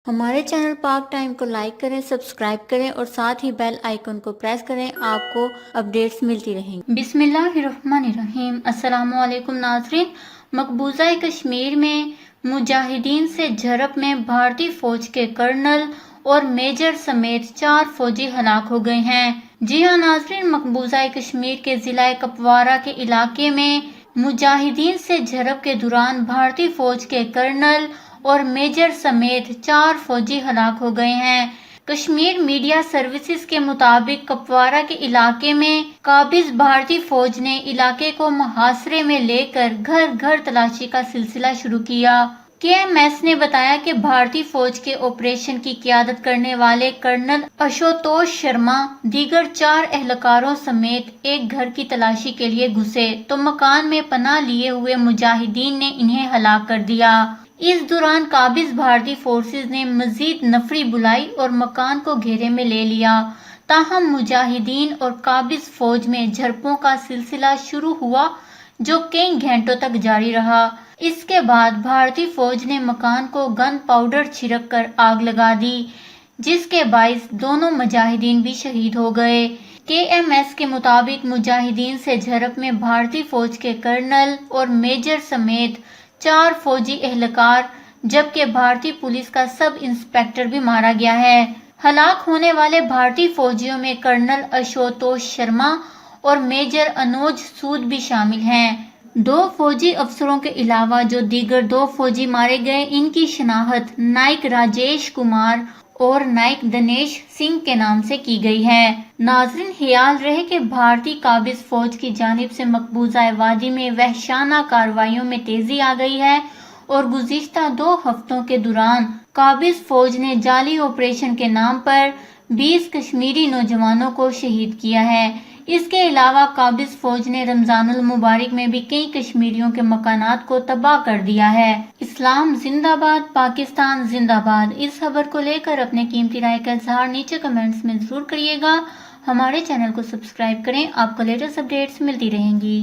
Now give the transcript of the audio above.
ہمارے چینل پاک ٹائم کو لائک کریں، سبسکرائب کریں اور ساتھ ہی بیل آئیکن کو پریس کریں، آپ کو اپڈیٹس ملتی رہیں گی۔ بسم اللہ الرحمن الرحیم۔ السلام علیکم ناظرین۔ مقبوضہ کشمیر میں مجاہدین سے جھڑپ میں بھارتی فوج کے کرنل اور میجر سمیت 4 فوجی ہلاک ہو گئے ہیں۔ جی ہاں ناظرین، مقبوضہ کشمیر کے ضلع کپوارہ کے علاقے میں مجاہدین سے جھڑپ کے دوران بھارتی فوج کے کرنل اور میجر سمیت 4 فوجی ہلاک ہو گئے ہیں۔ کشمیر میڈیا سروسز کے مطابق کپوارہ کے علاقے میں قابض بھارتی فوج نے علاقے کو محاصرے میں لے کر گھر گھر تلاشی کا سلسلہ شروع کیا۔ KMS نے بتایا کہ بھارتی فوج کے آپریشن کی قیادت کرنے والے کرنل اشوتوش شرما دیگر 4 اہلکاروں سمیت ایک گھر کی تلاشی کے لیے گھسے تو مکان میں پناہ لیے ہوئے مجاہدین نے انہیں ہلاک کر دیا۔ اس دوران قابض بھارتی فورسز نے مزید نفری بلائی اور مکان کو گھیرے میں لے لیا، تاہم مجاہدین اور قابض فوج میں جھڑپوں کا سلسلہ شروع ہوا جو کئی گھنٹوں تک جاری رہا۔ اس کے بعد بھارتی فوج نے مکان کو گن پاؤڈر چھڑک کر آگ لگا دی، جس کے باعث دونوں مجاہدین بھی شہید ہو گئے۔ KMS کے مطابق مجاہدین سے جھڑپ میں بھارتی فوج کے کرنل اور میجر سمیت 4 فوجی اہلکار جبکہ بھارتی پولیس کا سب انسپکٹر بھی مارا گیا ہے۔ ہلاک ہونے والے بھارتی فوجیوں میں کرنل اشوتوش شرما اور میجر انوج سود بھی شامل ہیں۔ 2 فوجی افسروں کے علاوہ جو دیگر 2 فوجی مارے گئے، ان کی شناخت نائک راجیش کمار اور نائک دنیش سنگھ کے نام سے کی گئی ہے۔ ناظرین، خیال رہے کہ بھارتی قابض فوج کی جانب سے مقبوضہ وادی میں وحشیانہ کارروائیوں میں تیزی آ گئی ہے اور گزشتہ 2 ہفتوں کے دوران قابض فوج نے جعلی آپریشن کے نام پر 20 کشمیری نوجوانوں کو شہید کیا ہے۔ اس کے علاوہ قابض فوج نے رمضان المبارک میں بھی کئی کشمیریوں کے مکانات کو تباہ کر دیا ہے۔ اسلام زندہ باد، پاکستان زندہ باد۔ اس خبر کو لے کر اپنے قیمتی رائے کا اظہار نیچے کمنٹس میں ضرور کریے گا۔ ہمارے چینل کو سبسکرائب کریں، آپ کو لیٹسٹ اپڈیٹس ملتی رہیں گی۔